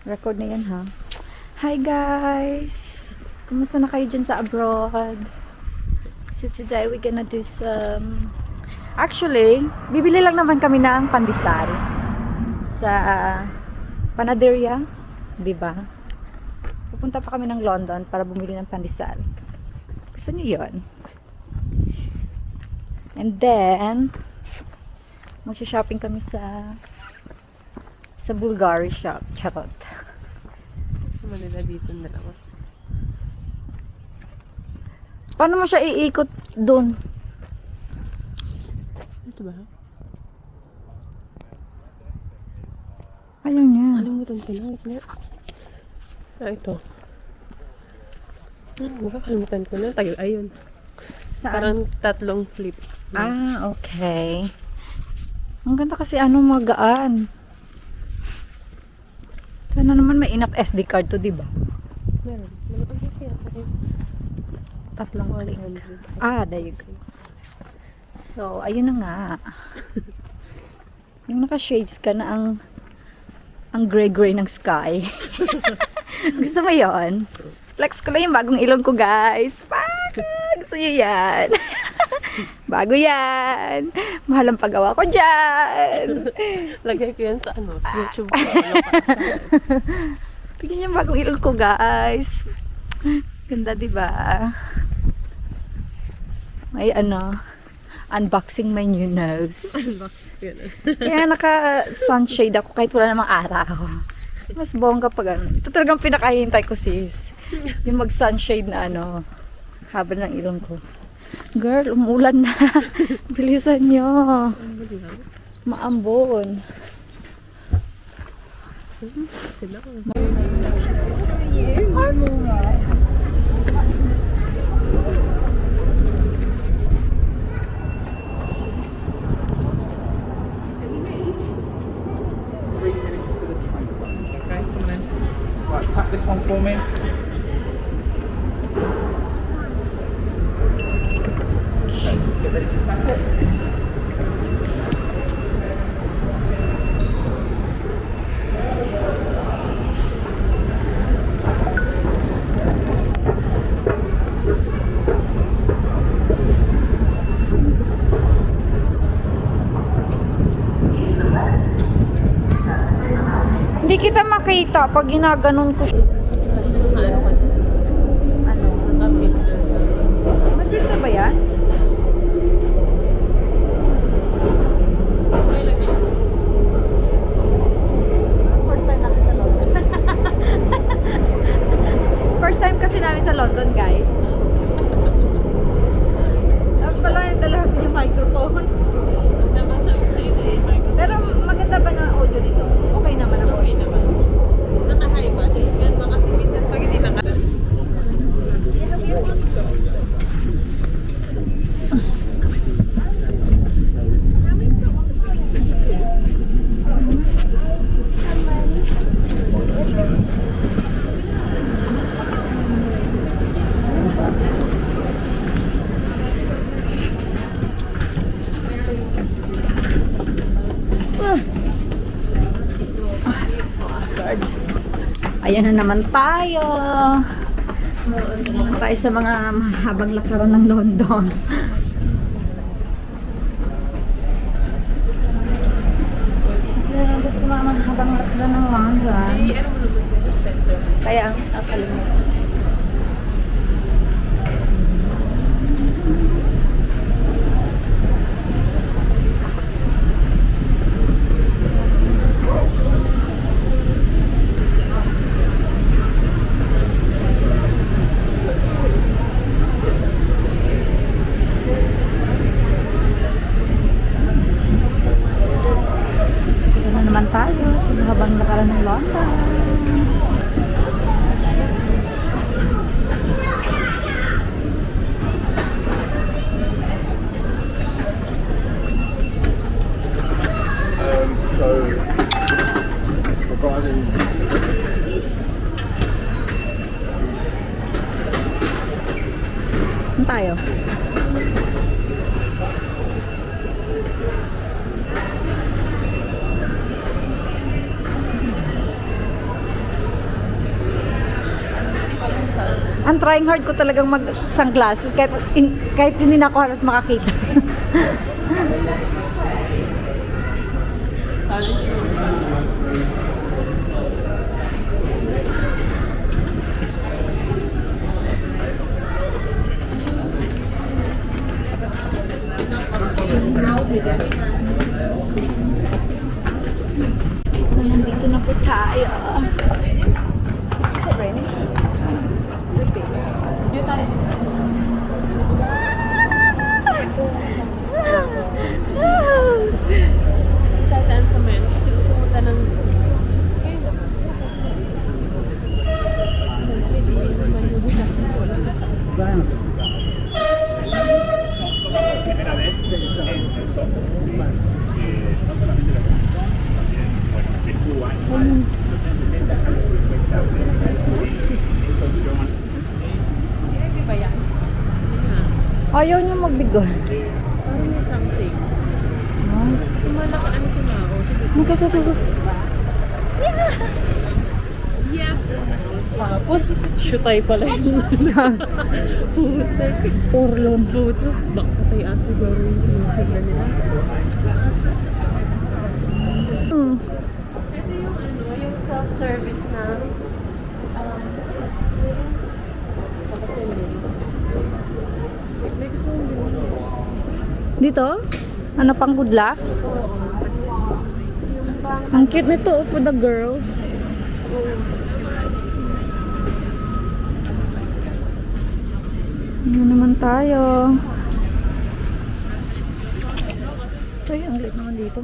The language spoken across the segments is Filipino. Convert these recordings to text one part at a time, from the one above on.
Record na yan, ha? Hi, guys! Kumusta na kayo dyan sa abroad? So, today we're gonna do some... Actually, bibili lang naman kami ng pandesal sa panaderia, di ba? Pupunta pa kami ng London para bumili ng pandesal. Gusto niyo yun? And then, magsha-shopping kami sa Bulgari shop. Charot. Manila dito na lang. Paano mo siya iikot dun? Ito ba? Ayun yan. Kalimutan ko na. Wait na. Ito. Makakalimutan ko na. Tayo, ayun. Saan? Parang tatlong flip. Okay. Ang ganda kasi magaan. Sana naman may enough SD card to, di ba? Meron. Malapag na kaya. Tatlong click. 100. There you go. So, ayun na nga. Yung naka-shades ka na ang gray-gray ng sky. Gusto mo yun? Flex ko lang yung bagong ilong ko, guys. Gusto nyo yan? Bago yan. Mahal ang paggawa ko dyan. Lagay ko yan sa YouTube. Tignan yung bagong ilong ko, guys. Ganda, diba? May unboxing my new nose. Kaya naka-sunshade ako kahit wala namang araw. Mas bongga pag Ito talagang pinakahintay ko, sis. Yung mag-sunshade na haba ng ilong ko. Girl, umulan na. Bilisan nyo. Maambon. Sila ko. Okay, come on in. Right, tap this one for me. Okay, get ready to tap it. Hindi kita makita pag ginaganon ko siya. Ano? Naka-filter ka. May filter ba yan? Okay lang yan. First time natin sa London. First time kasi namin sa London, guys. Dapat pala yung dalahan yung microphone. Dapat sabi sa'yo na eh. Pero maganda ba na audio dito? Okay naman ang Okay audio. naman. Naka-high ba? Yan ba kasi minsan pag hindi naka... Ayan na naman tayo. Naman tayo sa mga mahabang lakaran ng London. Ayan, gusto mga mahabang lakaran ng London. Ano mo naman sa center? Kaya ang nakalimutan. Ito na naman tayo sa mahabang lakaran ng London. So, regarding Saan tayo? Ang trying hard ko talagang mag-sunglasses kahit hindi na ako halos makakita. So, nandito na po tayo. Is it raining? Tataan sa men. Kasi gusto mo ka ng... Ba yan? Ayaw niyo magbigay. Parang may something. Kumalaki ano si Mao. Yes! Tapos, shootay pala yun. Porlon. Puto. Bak patay as siguro yung sinusignan nila. Ito yung ano, yung self-service na may gusto mong bilhin. Dito? Ano pang good luck? Ang cute nito for the girls. Ano naman tayo? Ay, ang liit naman dito.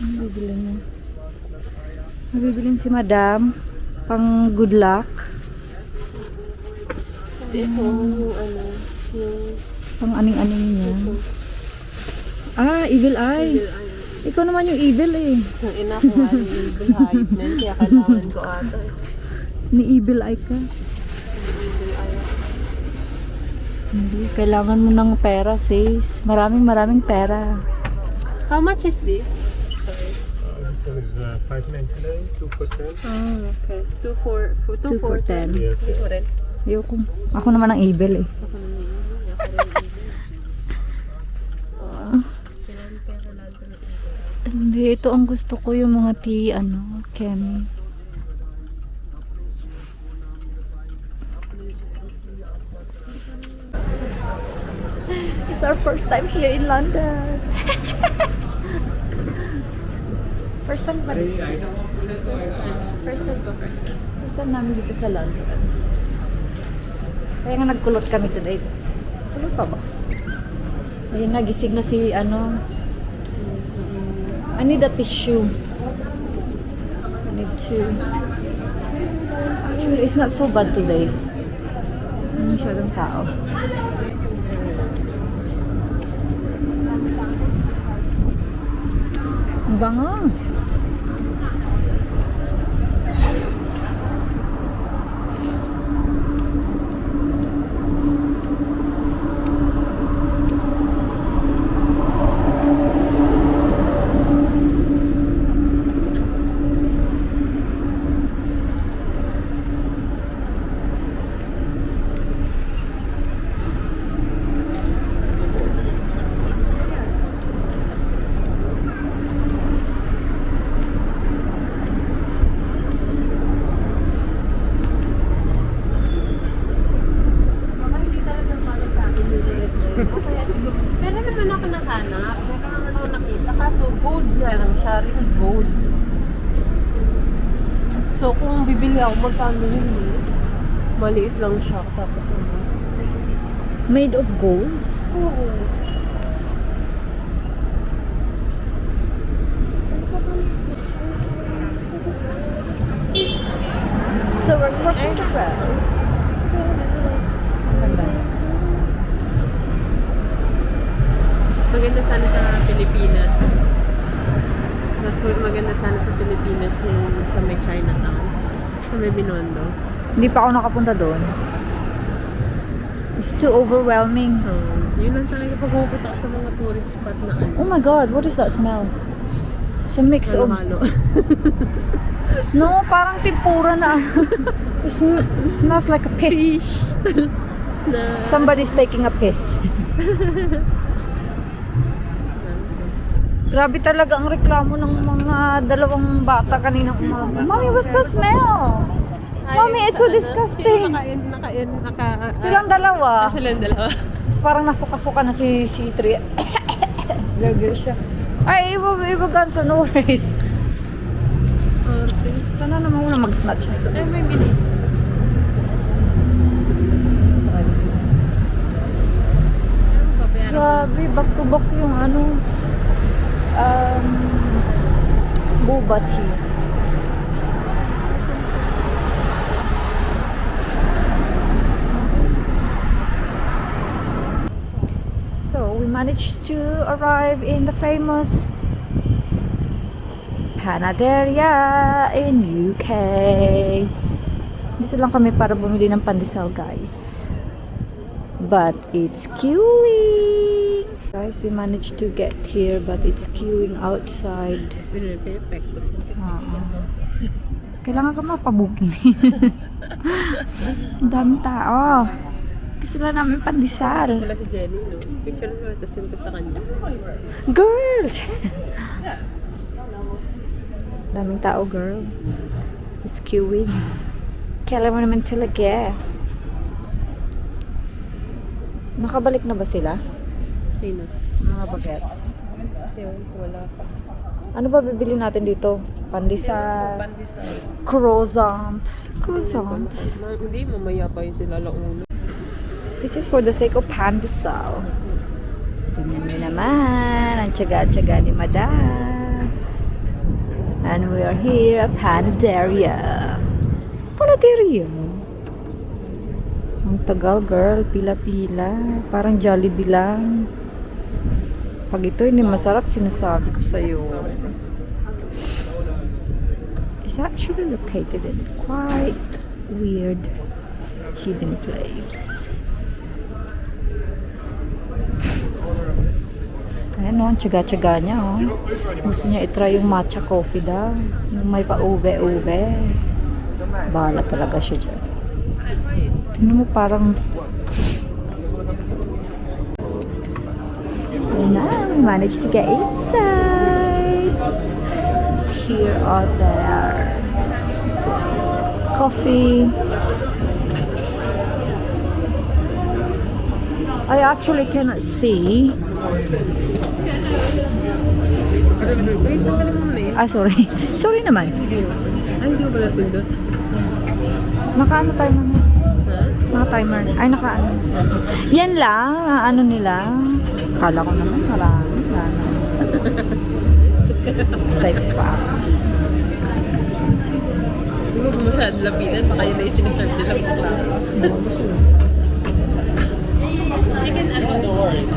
Ang bibilin niya. Mabibilin si madam. Pang good luck. Ito yung ano, yung Pang aning-aning niya. Ah, evil eye. Ikaw naman yung evil eh. yung ina ko nga yung evil hype na yun, kaya kailangan ko ata. Ni evil eye ka. Hindi, kailangan mo ng pera, sis. Maraming pera. How much is this? This one is 5.99, 2 for 10. Oh, okay. 2 for 2 for 10. Yes. Hindi ko rin. Ayoko. Ako naman ang evil eh. Ako naman yun. Ako rin evil. Hindi, ito ang gusto ko yung mga Kemi. It's our first time here in London. First time pa rin. First time ko, first time. First time namin dito sa London. Kaya nga nagkulot kami today. Kulot pa ba? Ayun, nagising na si I need a tissue. I need to. Actually, it's not so bad today. Hindi masyadong tao. Ang bango. Pero naman ako nakahanap. Meron naman ako nakita. Kaso gold nga lang siya. Real gold. So kung bibili ako, magkano yun eh? Maliit lang siya. Tapos ano? Made of gold? Oo. So we're crossing the road. Maganda sana sa Pilipinas. Mas maganda sana sa Pilipinas yung sa may Chinatown. Sa may Binondo. Hindi pa ako nakapunta doon. It's too overwhelming. Yun lang talaga pag pupunta ka sa mga tourist spot na ano. Oh my god, what is that smell? It's a mix of... Halo-halo. No, parang tempura na. It smells like a piss. Na, Somebody's taking a piss. Grabe talaga ang reklamo ng mga dalawang bata kaninang umaga. Mommy, what's the smell? Mommy, it's so disgusting. Silang dalawa. Silang dalawa. Parang nasuka-suka na si Tri. Gagil siya. Ay, iba ganso, no worries. Arte. Sana naman muna mag-snatch nito. Ay, may bilis. Grabe, back to back yung boba tea. So, we managed to arrive in the famous Panaderia in UK. Dito lang kami para bumili ng pandesal, guys. But it's queuing. Guys, we managed to get here, but it's queuing outside. Kailangan ka mapabuking. Ang daming tao. Gusto lang namin pandesal. Wala si Jenny, no? Picture mo, tapos yun ko sa kanya. Girls! Daming tao, girl. It's queuing. Kailan mo naman talaga. Nakabalik na ba sila? Sino? Mga baget. Ewan, wala pa. Ano ba bibili natin dito? Pandesal. Croissant. Croissant. Hindi, mamaya pa yun sila launa. This is for the sake of pandesal. Tingnan nyo naman. Ang tiyaga-tiyaga ni Madam. And we are here at Panaderia. Panaderia. Ang tagal, girl. Pila-pila. Parang Jollibee lang. Pag ito hindi masarap, sinasabi ko sa'yo. It's actually located in quite weird hidden place. Ayan o, ang tiyaga-tiyaga niya o. Gusto niya itry yung matcha coffee daw. Yung may pa-ube-ube. Bahala talaga siya dyan. Tingnan mo parang... And now we managed to get inside. Here are their coffee. I actually cannot see. Wait, tanggalin mo muna yun. Ah, sorry. Sorry naman. Ay, hindi ko pala pindot. Naka-ano timer na? Ha? Naka-timer. Ay, naka-ano. Yan lang. Ano nila. Kala ko naman. Marami. Excited pa ako. Huwag mo masyado lapitan, baka yun na yung siniserve nila. Mas klaro. Chicken ano? Don't worry.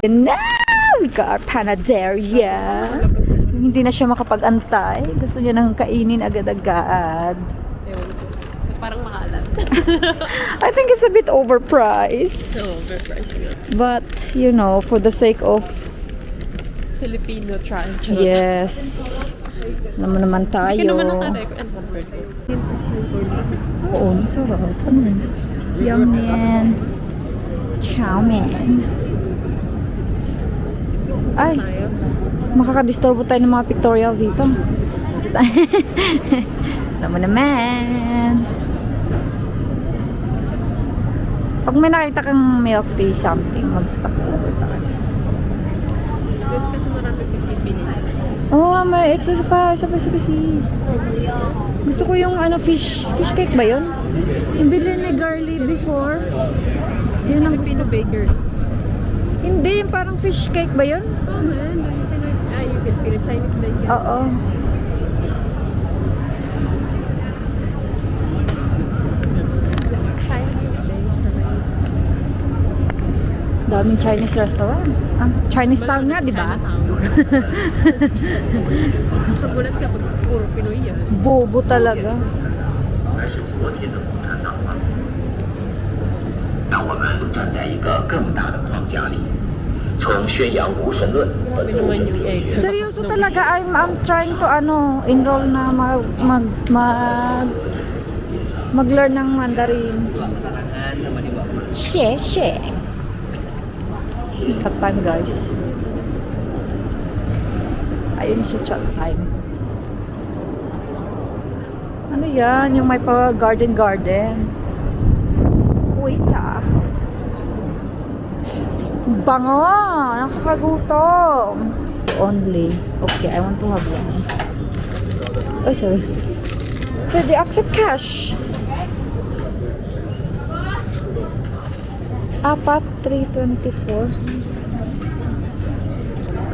And now, we got our Panaderia. Hindi na siya makapag-antay. Gusto niya nang kainin agad-agad. Ewan ko. Parang makalat. I think it's a bit overpriced. So, overpriced nga. But, you know, for the sake of... Filipino try. Yes. Naman tayo. Hindi ka naman naka-record. And comfort ko. Oo, masarap. Ano yun? Yummen. Chowmen. Ay, Tayo. makakadisturbo tayo ng mga pictorial dito. Alam mo naman. Pag may nakita kang milk tea something, mag-stop over tayo. Doon kasi marami pipili. Oh, may ito sa Pacificis. Gusto ko yung fish cake ba yun? Yung bilhin ni Garly before. Yun ang Filipino baker. Hindi, yung parang fish cake ba yun? Oh, man. Yung Filipino Chinese baker. Oo. Chinese baker. Daming Chinese restaurant. Ah, Chinese town nga, di ba? Pagulat ka pag puro Pinoy yan. Bobo talaga. 我们站在一个更大的框架里，从宣扬无神论和 Grabe 斗 naman 争 yung 哲 egg. 学。 Seryoso talaga, I'm trying to enroll na mag-learn ng Mandarin. She. Chat time, guys. Ayun siya, chat time. Ano yan? Yung may pa garden. Wait Bango! Nakakagutom! Only. Okay, I want to have one. Oh, sorry. Pwede accept cash. 324.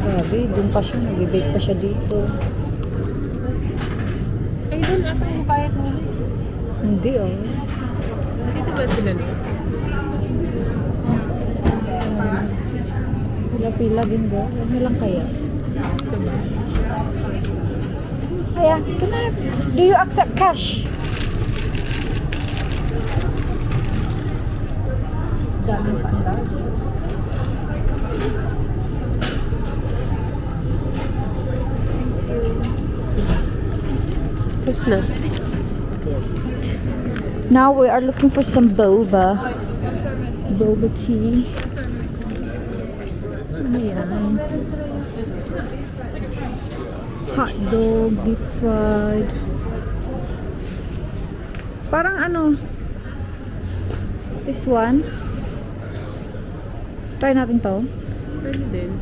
Grabe, dun pa siya. Nag-bake pa siya dito. Ay, doon ata yung bayad mo. Hindi, oh. Dito ba sila no? Pila-pila din ba? Ano lang kaya? Kaya, do you accept cash? Daming panda. Tapos na. Now we are looking for some boba. Boba tea. Ano yan? Hot dog, deep fried. Parang ano? This one? Try natin to. Pwede din.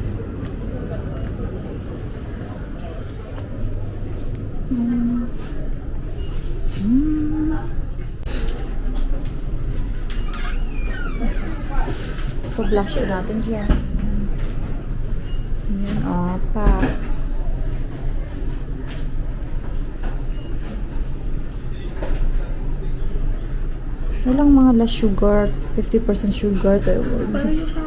Pa-blush natin dyan. Ayan, pa. Walang mga less sugar, 50% sugar. Parang yung